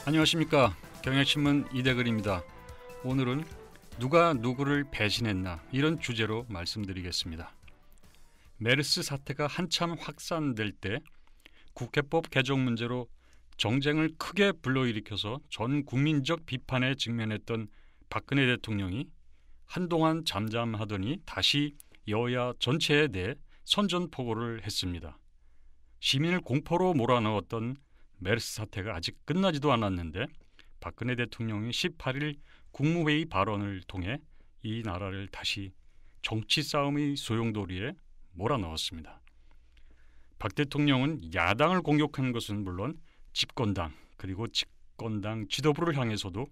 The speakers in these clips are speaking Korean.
안녕하십니까. 경향신문 이대글입니다. 오늘은 누가 누구를 배신했나 이런 주제로 말씀드리겠습니다. 메르스 사태가 한참 확산될 때 국회법 개정 문제로 정쟁을 크게 불러일으켜서 전 국민적 비판에 직면했던 박근혜 대통령이 한동안 잠잠하더니 다시 여야 전체에 대해 선전포고를 했습니다. 시민을 공포로 몰아넣었던 메르스 사태가 아직 끝나지도 않았는데 박근혜 대통령이 18일 국무회의 발언을 통해 이 나라를 다시 정치 싸움의 소용돌이에 몰아넣었습니다. 박 대통령은 야당을 공격한 것은 물론 집권당 그리고 집권당 지도부를 향해서도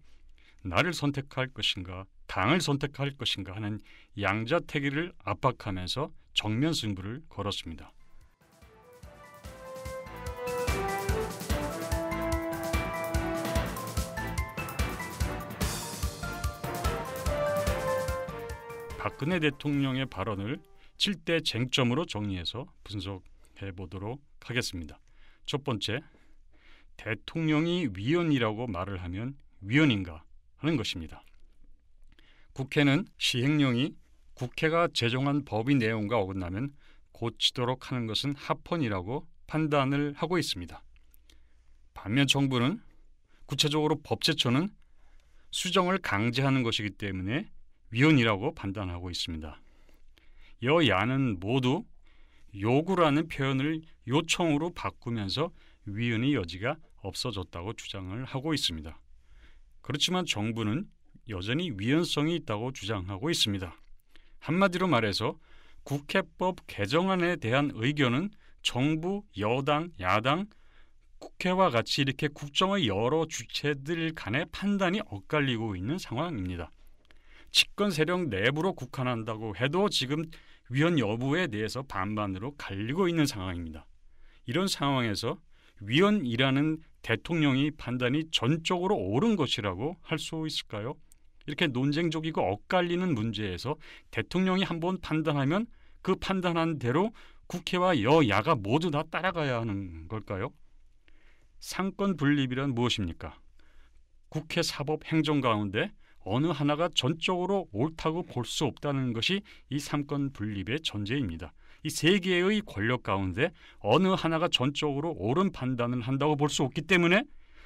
나를 선택할 것인가 당을 선택할 것인가 하는 양자택일을 압박하면서 정면 승부를 걸었습니다. 박근혜 대통령의 발언을 7대 쟁점으로 정리해서 분석해 보도록 하겠습니다. 첫 번째, 대통령이 위헌이라고 말을 하면 위헌인가 하는 것입니다. 국회는 시행령이 국회가 제정한 법의 내용과 어긋나면 고치도록 하는 것은 합헌이라고 판단을 하고 있습니다. 반면 정부는 구체적으로 법제처는 수정을 강제하는 것이기 때문에 위헌이라고 판단하고 있습니다. 여야는 모두 요구라는 표현을 요청으로 바꾸면서 위헌의 여지가 없어졌다고 주장을 하고 있습니다. 그렇지만 정부는 여전히 위헌성이 있다고 주장하고 있습니다. 한마디로 말해서 국회법 개정안에 대한 의견은 정부, 여당, 야당, 국회와 같이 이렇게 국정의 여러 주체들 간의 판단이 엇갈리고 있는 상황입니다. 집권 세력 내부로 국한한다고 해도 지금 위헌 여부에 대해서 반반으로 갈리고 있는 상황입니다. 이런 상황에서 위헌이라는 대통령의 판단이 전적으로 옳은 것이라고 할 수 있을까요? 이렇게 논쟁적이고 엇갈리는 문제에서 대통령이 한번 판단하면 그 판단한 대로 국회와 여야가 모두 다 따라가야 하는 걸까요? 상권 분립이란 무엇입니까? 국회 사법 행정 가운데 어느 하나가 전적으로 옳다고 볼 수 없다는 것이 이 삼권 분립의 전제입니다. 이 세 개의 권력 가운데 어느 하나가 전적으로 옳은 판단을 한다고 볼 수 없기 때문에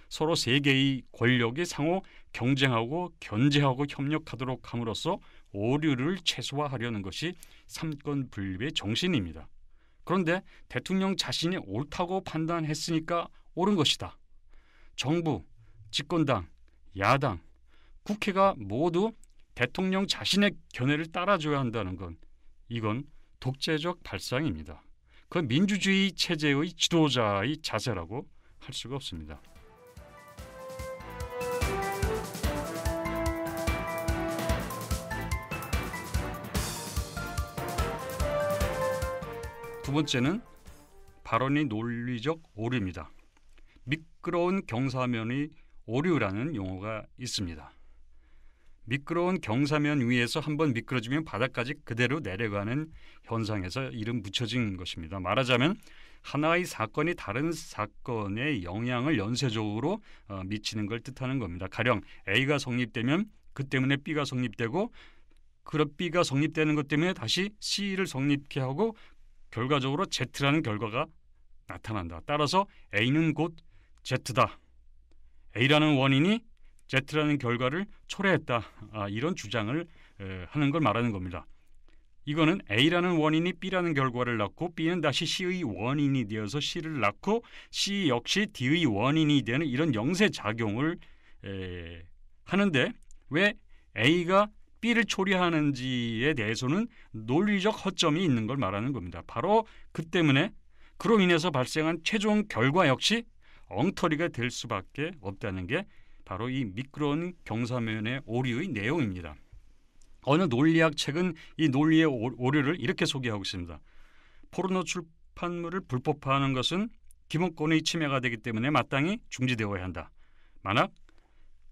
서로 세 개의 권력이 상호 경쟁하고 견제하고 협력하도록 함으로써 오류를 최소화하려는 것이 삼권 분립의 정신입니다. 그런데 대통령 자신이 옳다고 판단했으니까 옳은 것이다. 정부, 집권당, 야당, 국회가 모두 대통령 자신의 견해를 따라줘야 한다는 건 이건 독재적 발상입니다. 그 민주주의 체제의 지도자의 자세라고 할 수가 없습니다. 두 번째는 발언이 논리적 오류입니다. 미끄러운 경사면의 오류라는 용어가 있습니다. 미끄러운 경사면 위에서 한번 미끄러지면 바닥까지 그대로 내려가는 현상에서 이름 붙여진 것입니다. 말하자면 하나의 사건이 다른 사건에 영향을 연쇄적으로 미치는 걸 뜻하는 겁니다. 가령 A가 성립되면 그 때문에 B가 성립되고 그런 B가 성립되는 것 때문에 다시 C를 성립케 하고 결과적으로 Z라는 결과가 나타난다. 따라서 A는 곧 Z다. A라는 원인이 Z라는 결과를 초래했다. 이런 주장을 하는 걸 말하는 겁니다. 이거는 A라는 원인이 B라는 결과를 낳고 B는 다시 C의 원인이 되어서 C를 낳고 C 역시 D의 원인이 되는 이런 영세작용을 하는데 왜 A가 B를 초래하는지에 대해서는 논리적 허점이 있는 걸 말하는 겁니다. 바로 그 때문에 그로 인해서 발생한 최종 결과 역시 엉터리가 될 수밖에 없다는 게 바로 이 미끄러운 경사면의 오류의 내용입니다. 어느 논리학 책은 이 논리의 오류를 이렇게 소개하고 있습니다. 포르노 출판물을 불법화하는 것은 기본권의 침해가 되기 때문에 마땅히 중지되어야 한다. 만약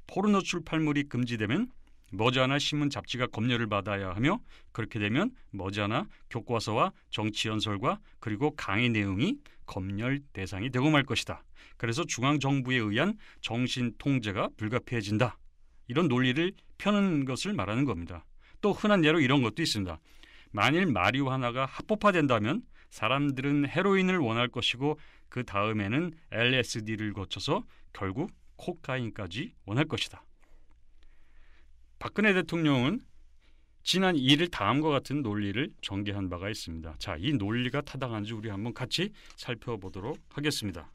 포르노 출판물이 금지되면 머지않아 신문 잡지가 검열을 받아야 하며 그렇게 되면 머지않아 교과서와 정치 연설과 그리고 강의 내용이 검열 대상이 되고 말 것이다. 그래서 중앙정부에 의한 정신 통제가 불가피해진다. 이런 논리를 펴는 것을 말하는 겁니다. 또 흔한 예로 이런 것도 있습니다. 만일 마리화나가 합법화된다면 사람들은 헤로인을 원할 것이고 그 다음에는 LSD를 거쳐서 결국 코카인까지 원할 것이다. 박근혜 대통령은 지난 2일 다음과 같은 논리를 전개한 바가 있습니다. 자, 이 논리가 타당한지 우리 한번 같이 살펴보도록 하겠습니다.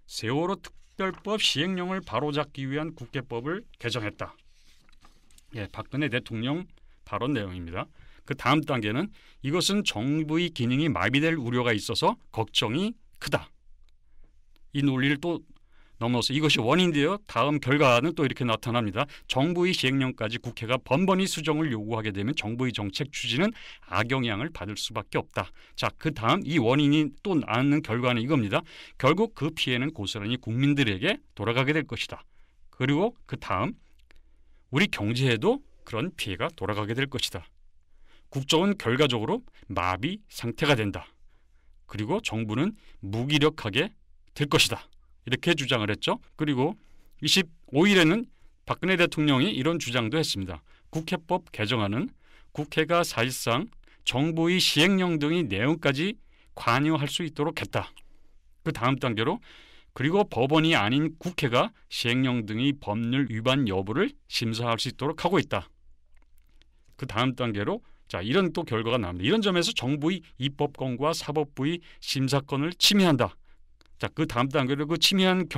세월호 특별법 시행령을 바로잡기 위한 국회법을 개정했다. 예, 박근혜 대통령 발언 내용입니다. 그 다음 단계는 이것은 정부의 기능이 마비될 우려가 있어서 걱정이 크다. 이 논리를 또 넘어서 이것이 원인인데요. 다음 결과는 또 이렇게 나타납니다. 정부의 시행령까지 국회가 번번이 수정을 요구하게 되면 정부의 정책 추진은 악영향을 받을 수밖에 없다. 자, 그 다음 이 원인이 또 낳는 결과는 이겁니다. 결국 그 피해는 고스란히 국민들에게 돌아가게 될 것이다. 그리고 그 다음 우리 경제에도 그런 피해가 돌아가게 될 것이다. 국정은 결과적으로 마비 상태가 된다. 그리고 정부는 무기력하게 될 것이다. 이렇게 주장을 했죠. 그리고 25일에는 박근혜 대통령이 이런 주장도 했습니다. 국회법 개정안은 국회가 사실상 정부의 시행령 등의 내용까지 관여할 수 있도록 했다. 그 다음 단계로 그리고 법원이 아닌 국회가 시행령 등의 법률 위반 여부를 심사할 수 있도록 하고 있다. 그 다음 단계로 자, 이런 또 결과가 나옵니다. 이런 점에서 정부의 입법권과 사법부의 심사권을 침해한다. 자, 그 다음 단계로 그 침해한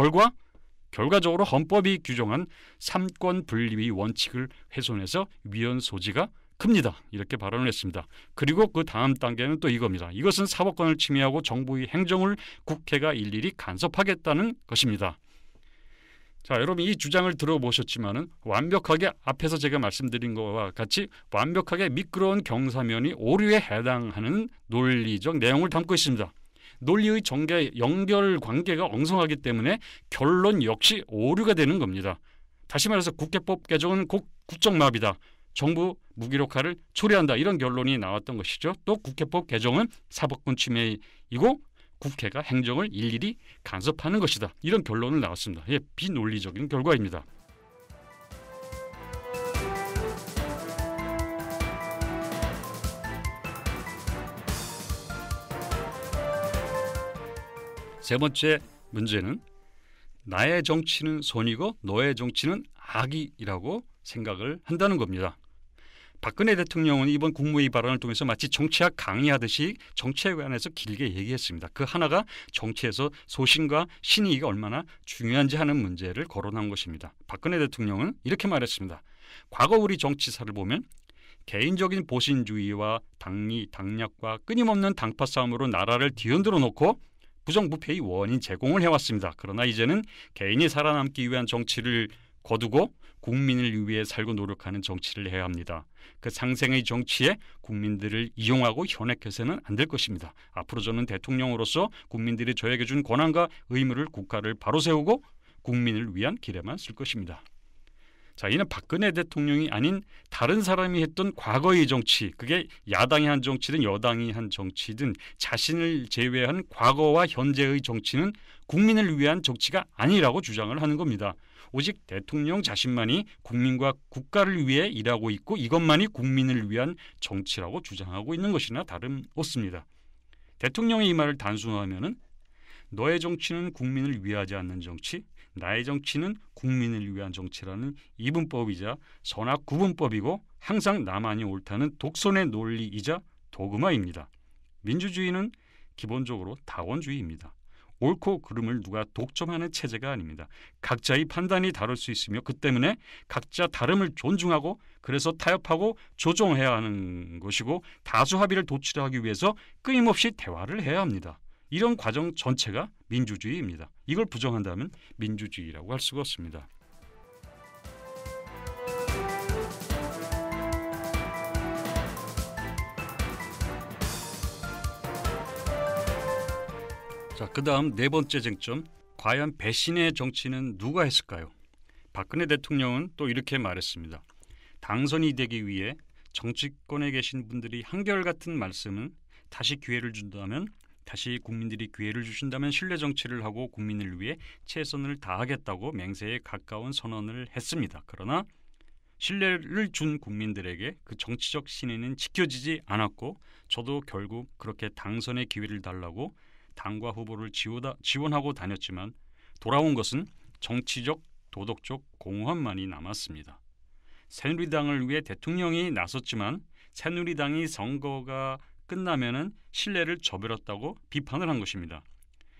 결과적으로 헌법이 규정한 삼권 분립의 원칙을 훼손해서 위헌 소지가 큽니다. 이렇게 발언을 했습니다. 그리고 그 다음 단계는 또 이겁니다. 이것은 사법권을 침해하고 정부의 행정을 국회가 일일이 간섭하겠다는 것입니다. 자, 여러분 이 주장을 들어보셨지만은 완벽하게 앞에서 제가 말씀드린 것과 같이 완벽하게 미끄러운 경사면이 오류에 해당하는 논리적 내용을 담고 있습니다. 논리의 전개 연결 관계가 엉성하기 때문에 결론 역시 오류가 되는 겁니다. 다시 말해서 국회법 개정은 국정마비다. 정부 무기력화를 초래한다. 이런 결론이 나왔던 것이죠. 또 국회법 개정은 사법권 침해이고 국회가 행정을 일일이 간섭하는 것이다. 이런 결론을 나왔습니다. 예, 비논리적인 결과입니다. 세 번째 문제는 나의 정치는 선이고 너의 정치는 악이라고 생각을 한다는 겁니다. 박근혜 대통령은 이번 국무회의 발언을 통해서 마치 정치학 강의하듯이 정치에 관해서 길게 얘기했습니다. 그 하나가 정치에서 소신과 신의가 얼마나 중요한지 하는 문제를 거론한 것입니다. 박근혜 대통령은 이렇게 말했습니다. 과거 우리 정치사를 보면 개인적인 보신주의와 당리, 당략과 끊임없는 당파 싸움으로 나라를 뒤흔들어 놓고 부정부패의 원인 제공을 해왔습니다. 그러나 이제는 개인이 살아남기 위한 정치를 거두고 국민을 위해 살고 노력하는 정치를 해야 합니다. 그 상생의 정치에 국민들을 이용하고 현혹해서는 안 될 것입니다. 앞으로 저는 대통령으로서 국민들이 저에게 준 권한과 의무를 국가를 바로 세우고 국민을 위한 길에만 쓸 것입니다. 자, 이는 박근혜 대통령이 아닌 다른 사람이 했던 과거의 정치, 그게 야당이 한 정치든 여당이 한 정치든 자신을 제외한 과거와 현재의 정치는 국민을 위한 정치가 아니라고 주장을 하는 겁니다. 오직 대통령 자신만이 국민과 국가를 위해 일하고 있고 이것만이 국민을 위한 정치라고 주장하고 있는 것이나 다름없습니다. 대통령의 이 말을 단순화하면은 너의 정치는 국민을 위하지 않는 정치, 나의 정치는 국민을 위한 정치라는 이분법이자 선악 구분법이고 항상 나만이 옳다는 독선의 논리이자 도그마입니다. 민주주의는 기본적으로 다원주의입니다. 옳고 그름을 누가 독점하는 체제가 아닙니다. 각자의 판단이 다를 수 있으며 그 때문에 각자 다름을 존중하고 그래서 타협하고 조정해야 하는 것이고 다수 합의를 도출하기 위해서 끊임없이 대화를 해야 합니다. 이런 과정 전체가 민주주의입니다. 이걸 부정한다면 민주주의라고 할 수가 없습니다. 자, 그 다음 네 번째 쟁점, 과연 배신의 정치는 누가 했을까요? 박근혜 대통령은 또 이렇게 말했습니다. 당선이 되기 위해 정치권에 계신 분들이 한결같은 말씀은 다시 국민들이 기회를 주신다면 신뢰 정치를 하고 국민을 위해 최선을 다하겠다고 맹세에 가까운 선언을 했습니다. 그러나 신뢰를 준 국민들에게 그 정치적 신뢰는 지켜지지 않았고 저도 결국 그렇게 당선의 기회를 달라고 당과 후보를 지원하고 다녔지만 돌아온 것은 정치적, 도덕적 공허함만이 남았습니다. 새누리당을 위해 대통령이 나섰지만 새누리당이 선거가 끝나면은 신뢰를 저버렸다고 비판을 한 것입니다.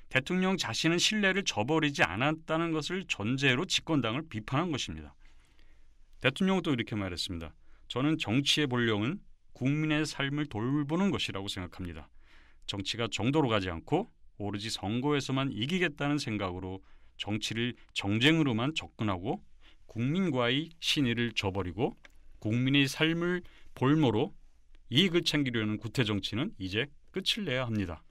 대통령 자신은 신뢰를 저버리지 않았다는 것을 전제로 집권당을 비판한 것입니다. 대통령은 또 이렇게 말했습니다. 저는 정치의 본령은 국민의 삶을 돌보는 것이라고 생각합니다. 정치가 정도로 가지 않고 오로지 선거에서만 이기겠다는 생각으로 정치를 정쟁으로만 접근하고 국민과의 신의를 저버리고 국민의 삶을 볼모로 이익을 챙기려는 구태 정치는 이제 끝을 내야 합니다.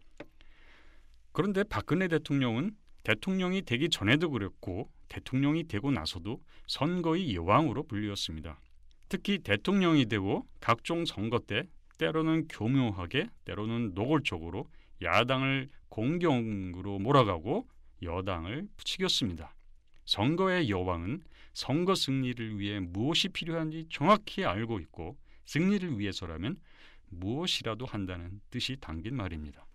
그런데 박근혜 대통령은 대통령이 되기 전에도 그랬고 대통령이 되고 나서도 선거의 여왕으로 불리웠습니다. 특히 대통령이 되고 각종 선거 때 때로는 교묘하게 때로는 노골적으로 야당을 공격으로 몰아가고 여당을 부추겼습니다. 선거의 여왕은 선거 승리를 위해 무엇이 필요한지 정확히 알고 있고 승리를 위해서라면 무엇이라도 한다는 뜻이 담긴 말입니다.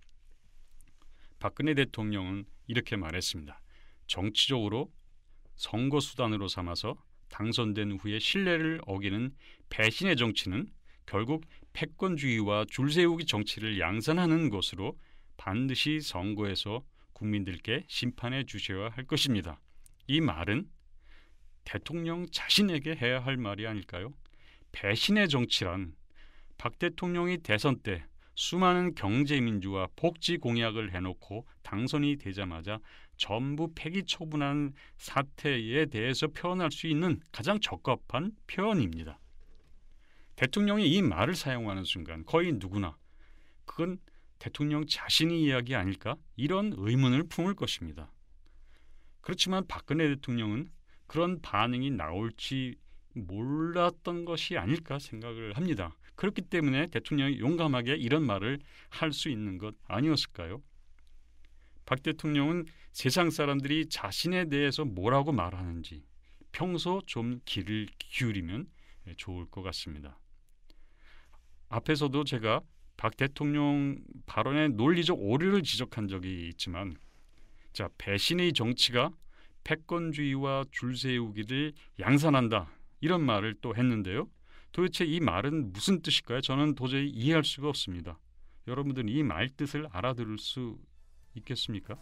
박근혜 대통령은 이렇게 말했습니다. 정치적으로 선거 수단으로 삼아서 당선된 후에 신뢰를 어기는 배신의 정치는 결국 패권주의와 줄세우기 정치를 양산하는 것으로 반드시 선거에서 국민들께 심판해 주셔야 할 것입니다. 이 말은 대통령 자신에게 해야 할 말이 아닐까요? 배신의 정치란 박 대통령이 대선 때 수많은 경제민주화 복지 공약을 해놓고 당선이 되자마자 전부 폐기 처분한 사태에 대해서 표현할 수 있는 가장 적합한 표현입니다. 대통령이 이 말을 사용하는 순간 거의 누구나 그건 대통령 자신의 이야기 아닐까? 이런 의문을 품을 것입니다. 그렇지만 박근혜 대통령은 그런 반응이 나올지 몰랐던 것이 아닐까 생각을 합니다. 그렇기 때문에 대통령이 용감하게 이런 말을 할 수 있는 것 아니었을까요? 박 대통령은 세상 사람들이 자신에 대해서 뭐라고 말하는지 평소 좀 귀를 기울이면 좋을 것 같습니다. 앞에서도 제가 박 대통령 발언의 논리적 오류를 지적한 적이 있지만 배신의 정치가 패권주의와 줄세우기를 양산한다 이런 말을 또 했는데요. 도대체 이 말은 무슨 뜻일까요? 저는 도저히 이해할 수가 없습니다. 여러분들은 이 말 뜻을 알아들을 수 있겠습니까?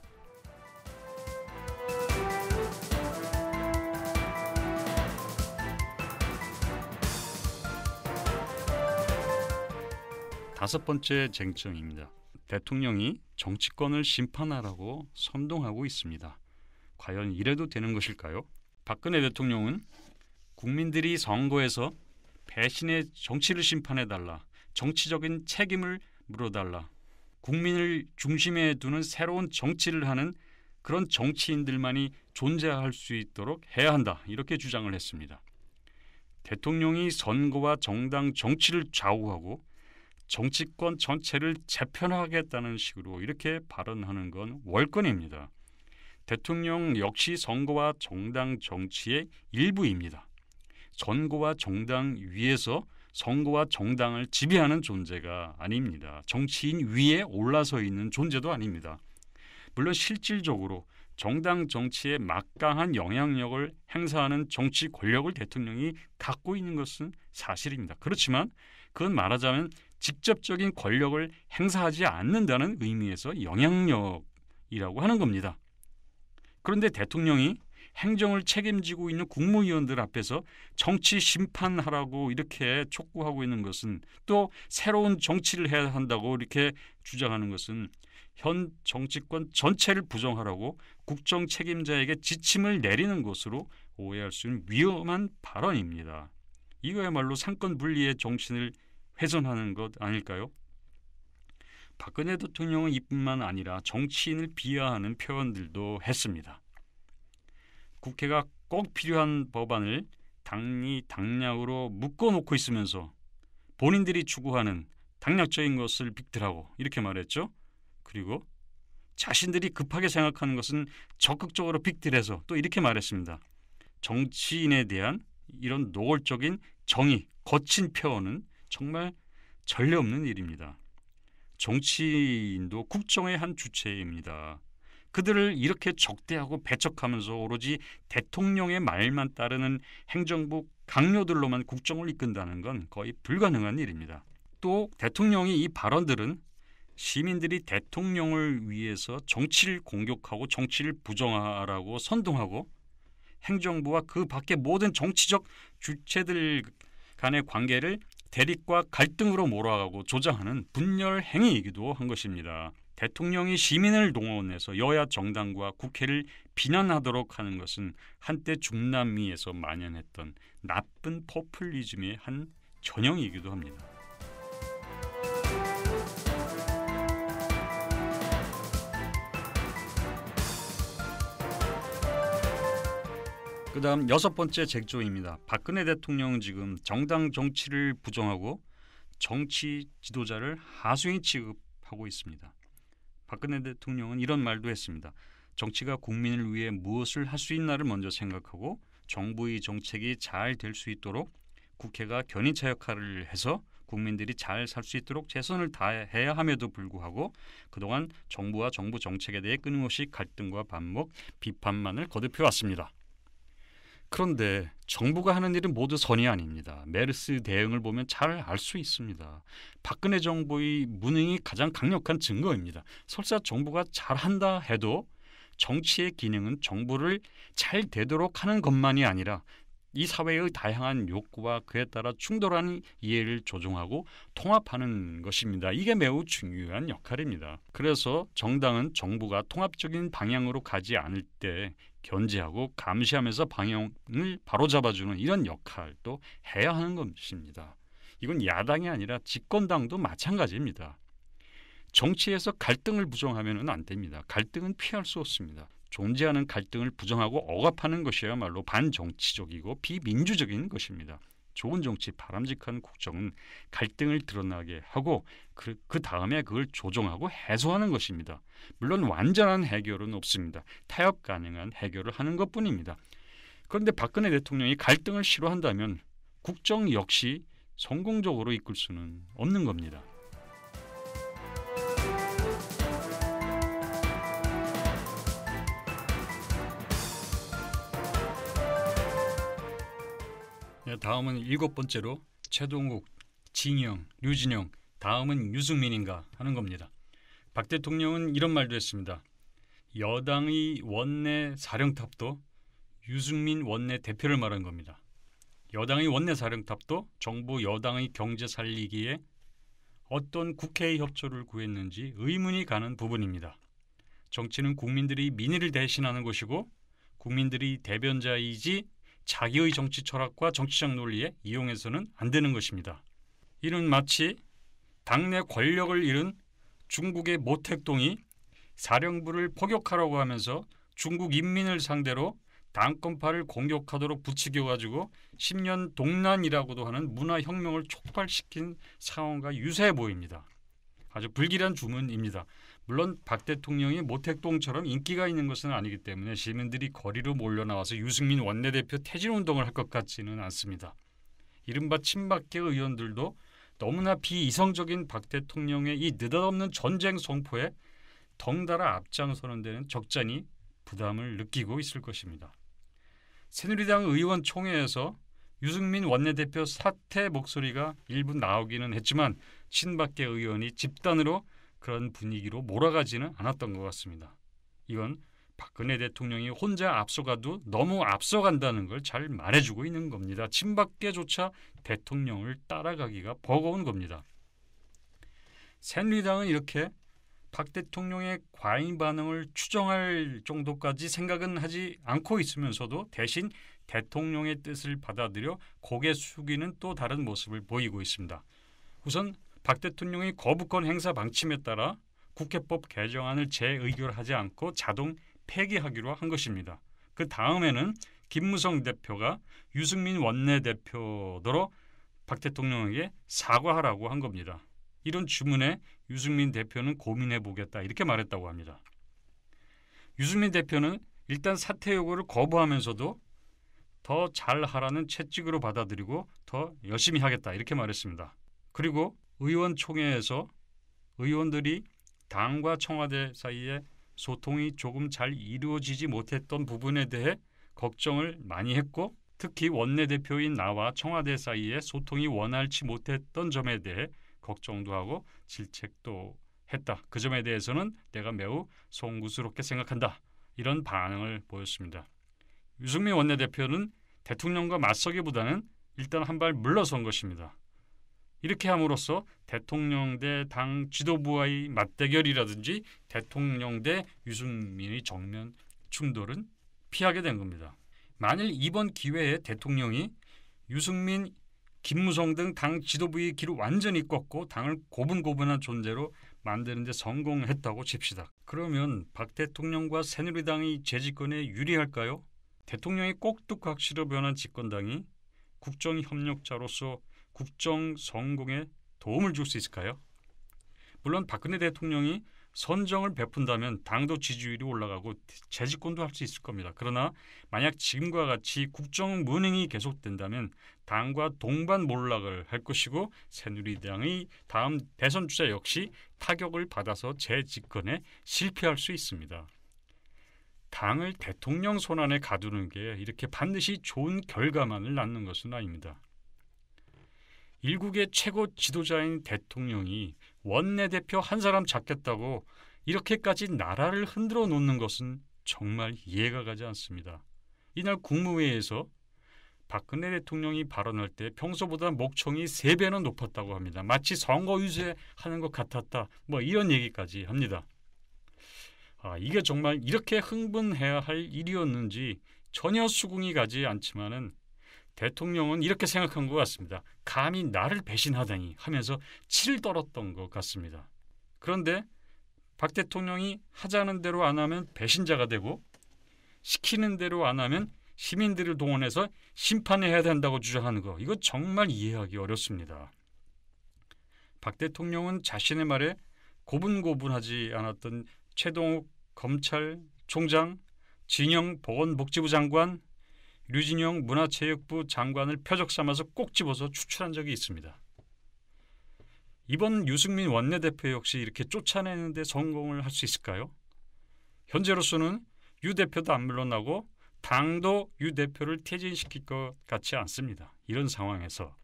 다섯 번째 쟁점입니다. 대통령이 정치권을 심판하라고 선동하고 있습니다. 과연 이래도 되는 것일까요? 박근혜 대통령은 국민들이 선거에서 배신의 정치를 심판해달라, 정치적인 책임을 물어달라, 국민을 중심에 두는 새로운 정치를 하는 그런 정치인들만이 존재할 수 있도록 해야 한다 이렇게 주장을 했습니다. 대통령이 선거와 정당 정치를 좌우하고 정치권 전체를 재편하겠다는 식으로 이렇게 발언하는 건 월권입니다. 대통령 역시 선거와 정당 정치의 일부입니다. 선거와 정당 위에서 선거와 정당을 지배하는 존재가 아닙니다. 정치인 위에 올라서 있는 존재도 아닙니다. 물론 실질적으로 정당 정치에 막강한 영향력을 행사하는 정치 권력을 대통령이 갖고 있는 것은 사실입니다. 그렇지만 그건 말하자면 직접적인 권력을 행사하지 않는다는 의미에서 영향력이라고 하는 겁니다. 그런데 대통령이 행정을 책임지고 있는 국무위원들 앞에서 정치 심판하라고 이렇게 촉구하고 있는 것은 또 새로운 정치를 해야 한다고 이렇게 주장하는 것은 현 정치권 전체를 부정하라고 국정 책임자에게 지침을 내리는 것으로 오해할 수 있는 위험한 발언입니다. 이거야말로 상권 분리의 정신을 훼손하는 것 아닐까요? 박근혜 대통령은 이뿐만 아니라 정치인을 비하하는 표현들도 했습니다. 국회가 꼭 필요한 법안을 당리 당략으로 묶어놓고 있으면서 본인들이 추구하는 당략적인 것을 빅들하고 이렇게 말했죠. 그리고 자신들이 급하게 생각하는 것은 적극적으로 빅들해서 또 이렇게 말했습니다. 정치인에 대한 이런 노골적인 정의, 거친 표현은 정말 전례 없는 일입니다. 정치인도 국정의 한 주체입니다. 그들을 이렇게 적대하고 배척하면서 오로지 대통령의 말만 따르는 행정부 강요들로만 국정을 이끈다는 건 거의 불가능한 일입니다. 또 대통령이 이 발언들은 시민들이 대통령을 위해서 정치를 공격하고 정치를 부정하라고 선동하고 행정부와 그 밖의 모든 정치적 주체들 간의 관계를 대립과 갈등으로 몰아가고 조장하는 분열 행위이기도 한 것입니다. 대통령이 시민을 동원해서 여야 정당과 국회를 비난하도록 하는 것은 한때 중남미에서 만연했던 나쁜 포퓰리즘의 한 전형이기도 합니다. 그 다음 6번째 쟁점입니다. 박근혜 대통령은 지금 정당 정치를 부정하고 정치 지도자를 하수인 취급하고 있습니다. 박근혜 대통령은 이런 말도 했습니다. 정치가 국민을 위해 무엇을 할 수 있나를 먼저 생각하고 정부의 정책이 잘 될 수 있도록 국회가 견인차 역할을 해서 국민들이 잘 살 수 있도록 최선을 다해야 함에도 불구하고 그동안 정부와 정부 정책에 대해 끊임없이 갈등과 반목, 비판만을 거듭해왔습니다. 그런데 정부가 하는 일은 모두 선이 아닙니다. 메르스 대응을 보면 잘 알 수 있습니다. 박근혜 정부의 무능이 가장 강력한 증거입니다. 설사 정부가 잘한다 해도 정치의 기능은 정부를 잘 되도록 하는 것만이 아니라 이 사회의 다양한 욕구와 그에 따라 충돌하는 이해를 조정하고 통합하는 것입니다. 이게 매우 중요한 역할입니다. 그래서 정당은 정부가 통합적인 방향으로 가지 않을 때 견제하고 감시하면서 방향을 바로잡아주는 이런 역할도 해야 하는 것입니다. 이건 야당이 아니라 집권당도 마찬가지입니다. 정치에서 갈등을 부정하면 안 됩니다. 갈등은 피할 수 없습니다. 존재하는 갈등을 부정하고 억압하는 것이야말로 반정치적이고 비민주적인 것입니다. 좋은 정치, 바람직한 국정은 갈등을 드러나게 하고 그 다음에 그걸 조정하고 해소하는 것입니다. 물론 완전한 해결은 없습니다. 타협 가능한 해결을 하는 것뿐입니다. 그런데 박근혜 대통령이 갈등을 싫어한다면 국정 역시 성공적으로 이끌 수는 없는 겁니다. 다음은 7번째로 최동욱, 진영, 류진영, 다음은 유승민인가 하는 겁니다. 박 대통령은 이런 말도 했습니다. 여당의 원내 사령탑도 유승민 원내 대표를 말한 겁니다. 여당의 원내 사령탑도 정부 여당의 경제 살리기에 어떤 국회의 협조를 구했는지 의문이 가는 부분입니다. 정치는 국민들이 민의를 대신하는 것이고 국민들이 대변자이지 자기의 정치 철학과 정치적 논리에 이용해서는 안 되는 것입니다. 이는 마치 당내 권력을 잃은 중국의 모택동이 사령부를 포격하라고 하면서 중국 인민을 상대로 당권파를 공격하도록 부추겨가지고 10년 동란이라고도 하는 문화혁명을 촉발시킨 상황과 유사해 보입니다. 아주 불길한 주문입니다. 물론 박 대통령이 모택동처럼 인기가 있는 것은 아니기 때문에 시민들이 거리로 몰려나와서 유승민 원내대표 퇴진운동을 할 것 같지는 않습니다. 이른바 친박계 의원들도 너무나 비이성적인 박 대통령의 이 느닷없는 전쟁 선포에 덩달아 앞장서는 데는 적잖이 부담을 느끼고 있을 것입니다. 새누리당 의원총회에서 유승민 원내대표 사퇴 목소리가 일부 나오기는 했지만 친박계 의원이 집단으로 그런 분위기로 몰아가지는 않았던 것 같습니다. 이건 박근혜 대통령이 혼자 앞서가도 너무 앞서간다는 걸 잘 말해주고 있는 겁니다. 친박계조차 대통령을 따라가기가 버거운 겁니다. 새누리당은 이렇게 박 대통령의 과잉 반응을 추정할 정도까지 생각은 하지 않고 있으면서도 대신 대통령의 뜻을 받아들여 고개 숙이는 또 다른 모습을 보이고 있습니다. 우선 박 대통령이 거부권 행사 방침에 따라 국회법 개정안을 재의결하지 않고 자동 폐기하기로 한 것입니다. 그 다음에는 김무성 대표가 유승민 원내대표더러 박 대통령에게 사과하라고 한 겁니다. 이런 주문에 유승민 대표는 고민해 보겠다 이렇게 말했다고 합니다. 유승민 대표는 일단 사퇴 요구를 거부하면서도 더 잘하라는 채찍으로 받아들이고 더 열심히 하겠다 이렇게 말했습니다. 그리고 의원총회에서 의원들이 당과 청와대 사이에 소통이 조금 잘 이루어지지 못했던 부분에 대해 걱정을 많이 했고, 특히 원내대표인 나와 청와대 사이에 소통이 원활치 못했던 점에 대해 걱정도 하고 질책도 했다. 그 점에 대해서는 내가 매우 송구스럽게 생각한다. 이런 반응을 보였습니다. 유승민 원내대표는 대통령과 맞서기보다는 일단 한 발 물러선 것입니다. 이렇게 함으로써 대통령 대 당 지도부와의 맞대결이라든지 대통령 대 유승민의 정면 충돌은 피하게 된 겁니다. 만일 이번 기회에 대통령이 유승민, 김무성 등 당 지도부의 길을 완전히 꺾고 당을 고분고분한 존재로 만드는 데 성공했다고 칩시다. 그러면 박 대통령과 새누리당의 재집권에 유리할까요? 대통령이 꼭두각시로 변한 집권당이 국정협력자로서 국정 성공에 도움을 줄 수 있을까요? 물론 박근혜 대통령이 선정을 베푼다면 당도 지지율이 올라가고 재집권도 할 수 있을 겁니다. 그러나 만약 지금과 같이 국정 무능이 계속된다면 당과 동반몰락을 할 것이고 새누리당의 다음 대선 주자 역시 타격을 받아서 재집권에 실패할 수 있습니다. 당을 대통령 손안에 가두는 게 이렇게 반드시 좋은 결과만을 낳는 것은 아닙니다. 일국의 최고 지도자인 대통령이 원내대표 한 사람 잡겠다고 이렇게까지 나라를 흔들어 놓는 것은 정말 이해가 가지 않습니다. 이날 국무회의에서 박근혜 대통령이 발언할 때 평소보다 목청이 3배는 높았다고 합니다. 마치 선거 유세하는 것 같았다. 이런 얘기까지 합니다. 이게 정말 이렇게 흥분해야 할 일이었는지 전혀 수긍이 가지 않지만은 대통령은 이렇게 생각한 것 같습니다. 감히 나를 배신하다니 하면서 치를 떨었던 것 같습니다. 그런데 박 대통령이 하자는 대로 안 하면 배신자가 되고 시키는 대로 안 하면 시민들을 동원해서 심판해야 된다고 주장하는 거, 이거 정말 이해하기 어렵습니다. 박 대통령은 자신의 말에 고분고분하지 않았던 최동욱 검찰총장, 진영 보건복지부 장관, 류진영 문화체육부 장관을 표적 삼아서 꼭 집어서 추출한 적이 있습니다. 이번 유승민 원내대표 역시 이렇게 쫓아내는 데 성공을 할 수 있을까요? 현재로서는 유 대표도 안 물러나고 당도 유 대표를 퇴진시킬 것 같지 않습니다. 이런 상황에서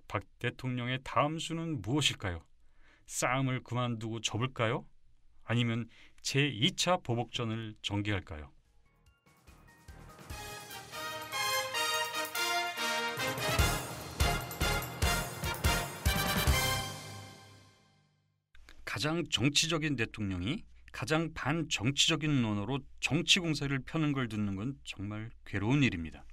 박 대통령의 다음 수는 무엇일까요? 싸움을 그만두고 접을까요? 아니면 제2차 보복전을 전개할까요? 가장 정치적인 대통령이 가장 반정치적인 논어로 정치 공세를 펴는 걸 듣는 건 정말 괴로운 일입니다.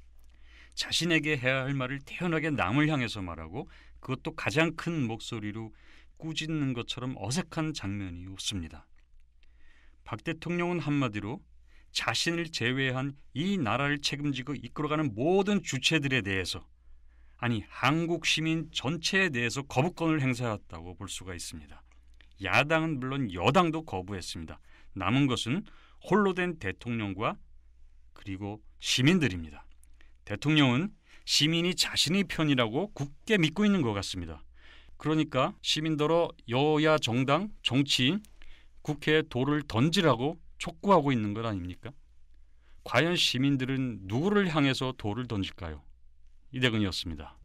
자신에게 해야 할 말을 태연하게 남을 향해서 말하고 그것도 가장 큰 목소리로 꾸짖는 것처럼 어색한 장면이 없습니다. 박 대통령은 한마디로 자신을 제외한 이 나라를 책임지고 이끌어가는 모든 주체들에 대해서, 아니 한국 시민 전체에 대해서 거부권을 행사했다고 볼 수가 있습니다. 야당은 물론 여당도 거부했습니다. 남은 것은 홀로 된 대통령과 그리고 시민들입니다. 대통령은 시민이 자신의 편이라고 굳게 믿고 있는 것 같습니다. 그러니까 시민더러 여야 정당, 정치인, 국회에 돌을 던지라고 촉구하고 있는 것 아닙니까? 과연 시민들은 누구를 향해서 돌을 던질까요? 이대근이었습니다.